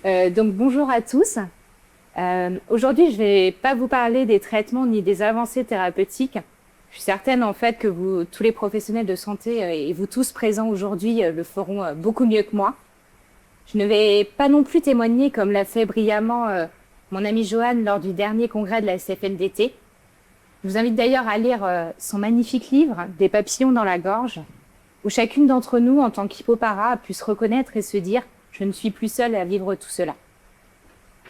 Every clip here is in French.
Donc bonjour à tous. Aujourd'hui, je vais pas vous parler des traitements ni des avancées thérapeutiques. Je suis certaine en fait que vous, tous les professionnels de santé et vous tous présents aujourd'hui le feront beaucoup mieux que moi. Je ne vais pas non plus témoigner comme l'a fait brillamment mon ami Johan lors du dernier congrès de la SFLDT. Je vous invite d'ailleurs à lire son magnifique livre « Des papillons dans la gorge », où chacune d'entre nous, en tant qu'hippopara, a pu se reconnaître et se dire « Je ne suis plus seule à vivre tout cela ».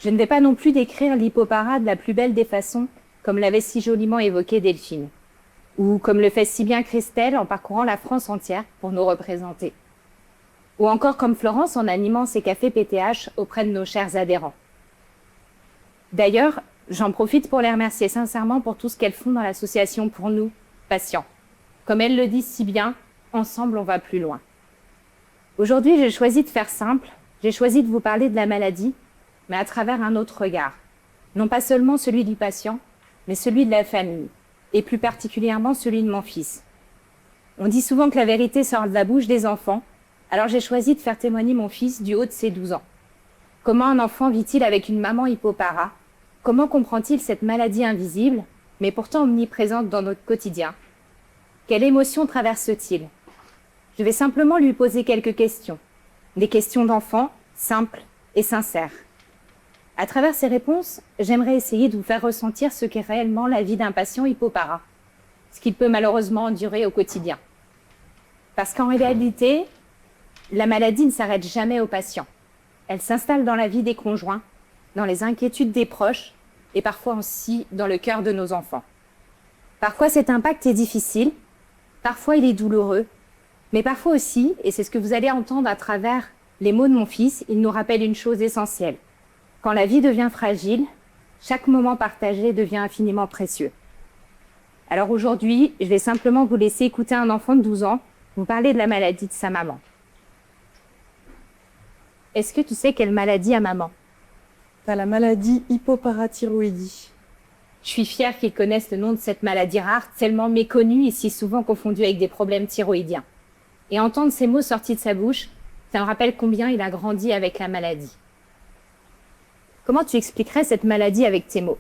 Je ne vais pas non plus décrire l'hippopara de la plus belle des façons, comme l'avait si joliment évoqué Delphine, ou comme le fait si bien Christelle en parcourant la France entière pour nous représenter, ou encore comme Florence en animant ses cafés PTH auprès de nos chers adhérents. D'ailleurs, j'en profite pour les remercier sincèrement pour tout ce qu'elles font dans l'association pour nous, patients. Comme elles le disent si bien, ensemble on va plus loin. Aujourd'hui, j'ai choisi de faire simple, j'ai choisi de vous parler de la maladie, mais à travers un autre regard. Non pas seulement celui du patient, mais celui de la famille, et plus particulièrement celui de mon fils. On dit souvent que la vérité sort de la bouche des enfants, alors j'ai choisi de faire témoigner mon fils du haut de ses 12 ans. Comment un enfant vit-il avec une maman hippopara? Comment comprend-il cette maladie invisible, mais pourtant omniprésente dans notre quotidien? Quelle émotion traverse-t-il? Je vais simplement lui poser quelques questions. Des questions d'enfant, simples et sincères. À travers ces réponses, j'aimerais essayer de vous faire ressentir ce qu'est réellement la vie d'un patient hippopara, ce qu'il peut malheureusement endurer au quotidien. Parce qu'en réalité, la maladie ne s'arrête jamais au patient. Elle s'installe dans la vie des conjoints, dans les inquiétudes des proches et parfois aussi dans le cœur de nos enfants. Parfois cet impact est difficile, parfois il est douloureux, mais parfois aussi, et c'est ce que vous allez entendre à travers les mots de mon fils, il nous rappelle une chose essentielle. Quand la vie devient fragile, chaque moment partagé devient infiniment précieux. Alors aujourd'hui, je vais simplement vous laisser écouter un enfant de 12 ans vous parler de la maladie de sa maman. Est-ce que tu sais quelle maladie a maman? T'as la maladie hypoparathyroïdie. Je suis fière qu'ils connaissent le nom de cette maladie rare, tellement méconnue et si souvent confondue avec des problèmes thyroïdiens. Et entendre ces mots sortis de sa bouche, ça me rappelle combien il a grandi avec la maladie. Comment tu expliquerais cette maladie avec tes mots?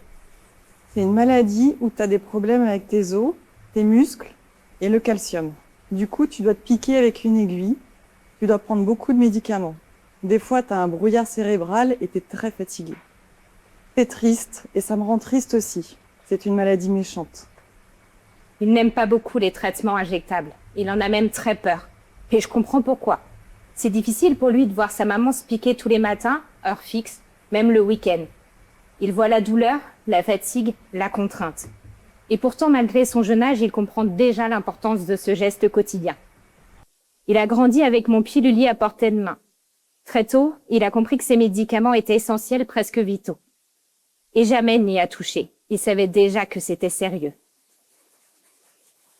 C'est une maladie où tu as des problèmes avec tes os, tes muscles et le calcium. Du coup, tu dois te piquer avec une aiguille. Tu dois prendre beaucoup de médicaments. Des fois, tu as un brouillard cérébral et tu es très fatigué. C'est triste et ça me rend triste aussi. C'est une maladie méchante. Il n'aime pas beaucoup les traitements injectables. Il en a même très peur. Et je comprends pourquoi. C'est difficile pour lui de voir sa maman se piquer tous les matins, heure fixe, même le week-end. Il voit la douleur, la fatigue, la contrainte. Et pourtant, malgré son jeune âge, il comprend déjà l'importance de ce geste quotidien. Il a grandi avec mon pilulier à portée de main. Très tôt, il a compris que ces médicaments étaient essentiels, presque vitaux. Et jamais il n'y a touché. Il savait déjà que c'était sérieux.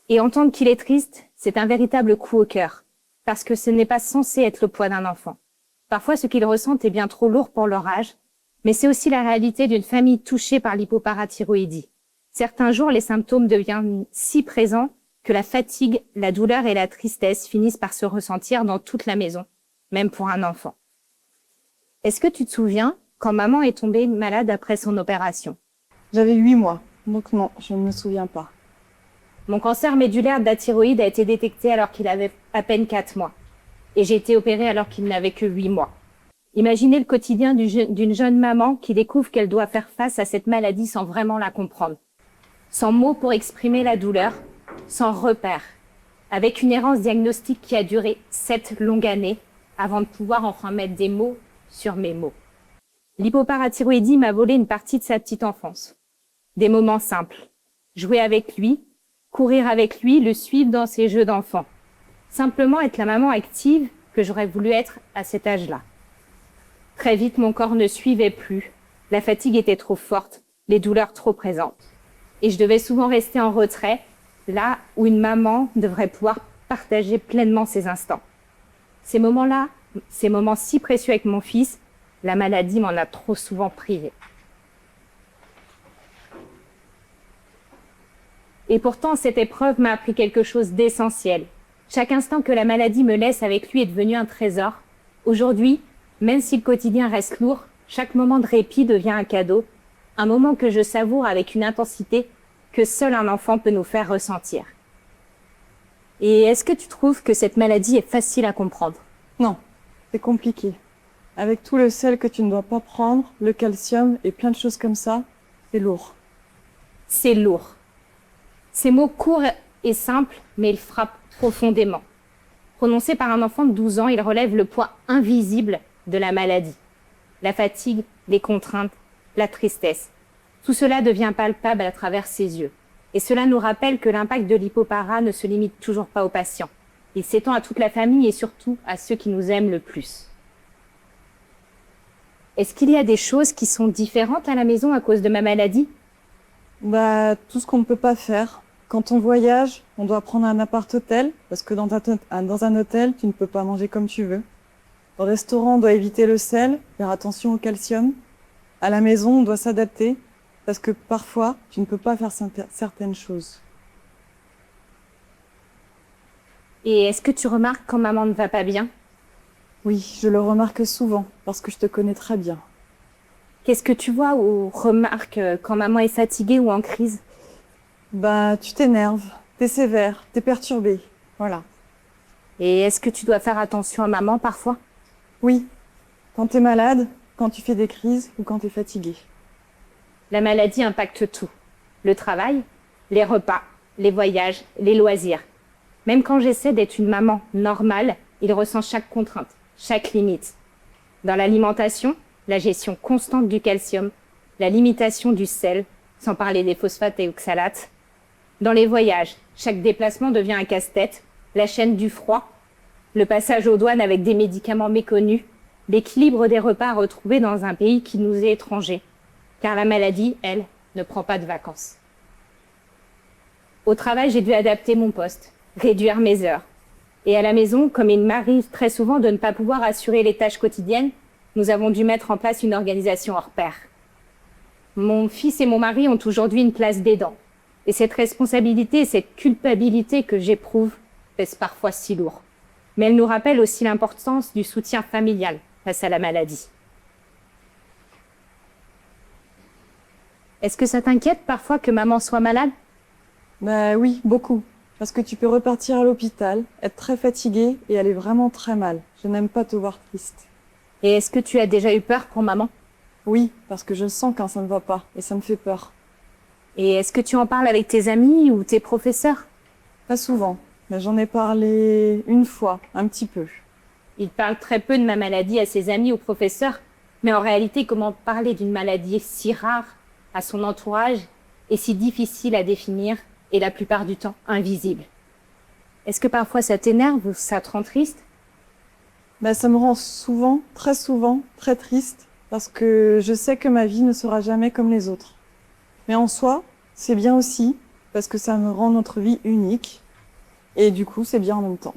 Et entendre qu'il est triste, c'est un véritable coup au cœur, parce que ce n'est pas censé être le poids d'un enfant. Parfois, ce qu'ils ressentent est bien trop lourd pour leur âge, mais c'est aussi la réalité d'une famille touchée par l'hypoparathyroïdie. Certains jours, les symptômes deviennent si présents que la fatigue, la douleur et la tristesse finissent par se ressentir dans toute la maison, même pour un enfant. Est-ce que tu te souviens quand maman est tombée malade après son opération? J'avais 8 mois, donc non, je ne me souviens pas. Mon cancer médulaire de la thyroïde a été détecté alors qu'il avait à peine 4 mois. Et j'ai été opérée alors qu'il n'avait que 8 mois. Imaginez le quotidien d'une jeune maman qui découvre qu'elle doit faire face à cette maladie sans vraiment la comprendre. Sans mots pour exprimer la douleur, sans repères, avec une errance diagnostique qui a duré 7 longues années avant de pouvoir enfin mettre des mots sur mes mots. L'hypoparathyroïdie m'a volé une partie de sa petite enfance. Des moments simples. Jouer avec lui, courir avec lui, le suivre dans ses jeux d'enfant. Simplement être la maman active que j'aurais voulu être à cet âge-là. Très vite, mon corps ne suivait plus. La fatigue était trop forte, les douleurs trop présentes. Et je devais souvent rester en retrait, là où une maman devrait pouvoir partager pleinement ses instants. Ces moments-là, ces moments si précieux avec mon fils, la maladie m'en a trop souvent privé. Et pourtant, cette épreuve m'a appris quelque chose d'essentiel. Chaque instant que la maladie me laisse avec lui est devenu un trésor. Aujourd'hui, Même si le quotidien reste lourd, chaque moment de répit devient un cadeau, un moment que je savoure avec une intensité que seul un enfant peut nous faire ressentir. Et est-ce que tu trouves que cette maladie est facile à comprendre? Non, c'est compliqué. Avec tout le sel que tu ne dois pas prendre, le calcium et plein de choses comme ça, c'est lourd. C'est lourd. Ces mots courts et simples, mais ils frappent profondément. Prononcés par un enfant de 12 ans, ils relèvent le poids invisible de la maladie. La fatigue, les contraintes, la tristesse. Tout cela devient palpable à travers ses yeux. Et cela nous rappelle que l'impact de l'hypopara ne se limite toujours pas aux patients. Il s'étend à toute la famille et surtout à ceux qui nous aiment le plus. Est-ce qu'il y a des choses qui sont différentes à la maison à cause de ma maladie? Tout ce qu'on ne peut pas faire. Quand on voyage, on doit prendre un appart-hôtel, parce que dans un hôtel, tu ne peux pas manger comme tu veux. Au restaurant, on doit éviter le sel, faire attention au calcium. À la maison, on doit s'adapter, parce que parfois, tu ne peux pas faire certaines choses. Et est-ce que tu remarques quand maman ne va pas bien? Oui, je le remarque souvent, parce que je te connais très bien. Qu'est-ce que tu vois ou remarques quand maman est fatiguée ou en crise? Tu t'énerves, t'es sévère, t'es perturbée. Voilà. Et est-ce que tu dois faire attention à maman parfois? Oui, quand t'es malade, quand tu fais des crises ou quand t'es fatiguée. La maladie impacte tout. Le travail, les repas, les voyages, les loisirs. Même quand j'essaie d'être une maman normale, il ressent chaque contrainte, chaque limite. Dans l'alimentation, la gestion constante du calcium, la limitation du sel, sans parler des phosphates et oxalates. Dans les voyages, chaque déplacement devient un casse-tête, la chaîne du froid, le passage aux douanes avec des médicaments méconnus, l'équilibre des repas à retrouver dans un pays qui nous est étranger. Car la maladie, elle, ne prend pas de vacances. Au travail, j'ai dû adapter mon poste, réduire mes heures. Et à la maison, comme il m'arrive très souvent de ne pas pouvoir assurer les tâches quotidiennes, nous avons dû mettre en place une organisation hors pair. Mon fils et mon mari ont aujourd'hui une place d'aidant. Et cette responsabilité et cette culpabilité que j'éprouve pèsent parfois si lourd. Mais elle nous rappelle aussi l'importance du soutien familial face à la maladie. Est-ce que ça t'inquiète parfois que maman soit malade? Oui, beaucoup. Parce que tu peux repartir à l'hôpital, être très fatiguée et aller vraiment très mal. Je n'aime pas te voir triste. Et est-ce que tu as déjà eu peur pour maman? Oui, parce que je sens quand ça ne va pas et ça me fait peur. Et est-ce que tu en parles avec tes amis ou tes professeurs? Pas souvent, mais j'en ai parlé une fois, un petit peu. Il parle très peu de ma maladie à ses amis ou professeurs, mais en réalité, comment parler d'une maladie si rare à son entourage est si difficile à définir et la plupart du temps invisible? Est-ce que parfois ça t'énerve ou ça te rend triste? Ça me rend souvent, très triste parce que je sais que ma vie ne sera jamais comme les autres. Mais en soi, c'est bien aussi parce que ça me rend notre vie unique et du coup, c'est bien en même temps.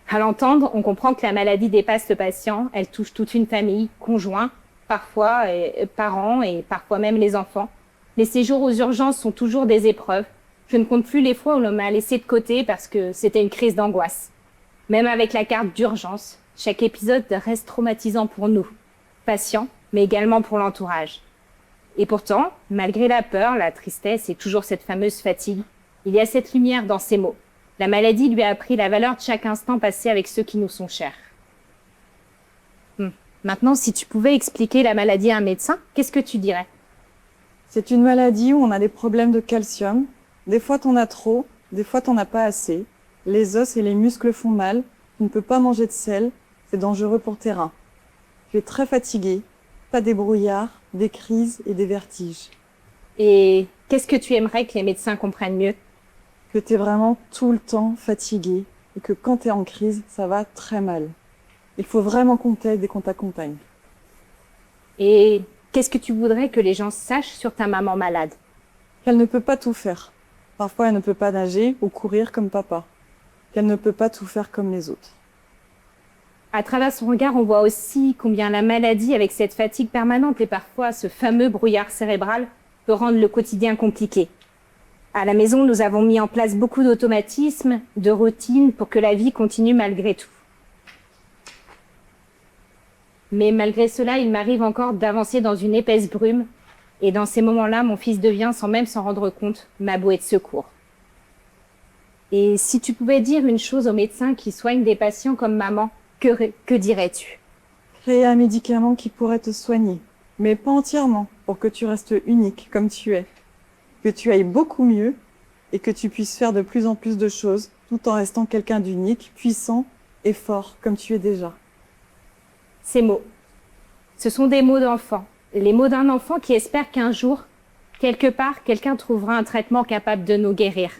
À l'entendre, on comprend que la maladie dépasse le patient, elle touche toute une famille, conjoints, parfois parents et parfois même les enfants. Les séjours aux urgences sont toujours des épreuves. Je ne compte plus les fois où l'on m'a laissé de côté parce que c'était une crise d'angoisse. Même avec la carte d'urgence, chaque épisode reste traumatisant pour nous, patients, mais également pour l'entourage. Et pourtant, malgré la peur, la tristesse et toujours cette fameuse fatigue, il y a cette lumière dans ces mots. La maladie lui a appris la valeur de chaque instant passé avec ceux qui nous sont chers. Maintenant, si tu pouvais expliquer la maladie à un médecin, qu'est-ce que tu dirais? C'est une maladie où on a des problèmes de calcium. Des fois, t'en as trop, des fois, t'en as pas assez. Les os et les muscles font mal. Tu ne peux pas manger de sel. C'est dangereux pour tes reins. Tu es très fatigué. T'as des brouillards, des crises et des vertiges. Et qu'est-ce que tu aimerais que les médecins comprennent mieux? Que t'es vraiment tout le temps fatigué et que quand t'es en crise, ça va très mal. Il faut vraiment qu'on t'aide et qu'on t'accompagne. Et qu'est-ce que tu voudrais que les gens sachent sur ta maman malade? Qu'elle ne peut pas tout faire. Parfois, elle ne peut pas nager ou courir comme papa. Qu'elle ne peut pas tout faire comme les autres. À travers son regard, on voit aussi combien la maladie, avec cette fatigue permanente et parfois ce fameux brouillard cérébral, peut rendre le quotidien compliqué. À la maison, nous avons mis en place beaucoup d'automatismes, de routines pour que la vie continue malgré tout. Mais malgré cela, il m'arrive encore d'avancer dans une épaisse brume. Et dans ces moments-là, mon fils devient, sans même s'en rendre compte, ma bouée de secours. Et si tu pouvais dire une chose aux médecins qui soignent des patients comme maman, que dirais-tu? Créer un médicament qui pourrait te soigner, mais pas entièrement, pour que tu restes unique comme tu es. Que tu ailles beaucoup mieux et que tu puisses faire de plus en plus de choses tout en restant quelqu'un d'unique, puissant et fort comme tu es déjà. Ces mots, ce sont des mots d'enfant. Les mots d'un enfant qui espère qu'un jour, quelque part, quelqu'un trouvera un traitement capable de nous guérir.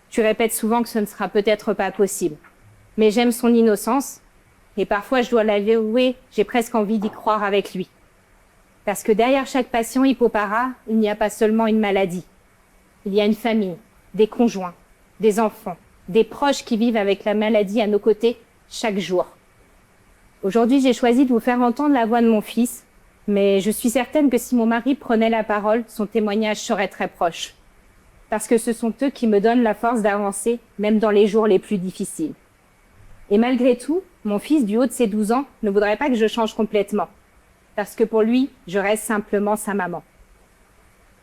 Tu répètes souvent que ce ne sera peut-être pas possible. Mais j'aime son innocence, et parfois je dois l'avouer, j'ai presque envie d'y croire avec lui. Parce que derrière chaque patient hypopara, il n'y a pas seulement une maladie. Il y a une famille, des conjoints, des enfants, des proches qui vivent avec la maladie à nos côtés chaque jour. Aujourd'hui, j'ai choisi de vous faire entendre la voix de mon fils, mais je suis certaine que si mon mari prenait la parole, son témoignage serait très proche. Parce que ce sont eux qui me donnent la force d'avancer, même dans les jours les plus difficiles. Et malgré tout, mon fils, du haut de ses 12 ans, ne voudrait pas que je change complètement. Parce que pour lui, je reste simplement sa maman.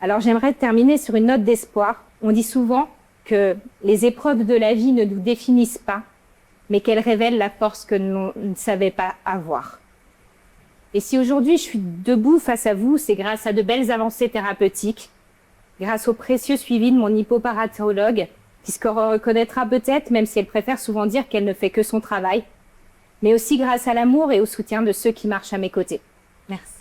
Alors j'aimerais terminer sur une note d'espoir. On dit souvent que les épreuves de la vie ne nous définissent pas, mais qu'elles révèlent la force que nous ne savions pas avoir. Et si aujourd'hui je suis debout face à vous, c'est grâce à de belles avancées thérapeutiques, grâce au précieux suivi de mon hippoparathéologue, qui se reconnaîtra peut-être, même si elle préfère souvent dire qu'elle ne fait que son travail, mais aussi grâce à l'amour et au soutien de ceux qui marchent à mes côtés. Merci.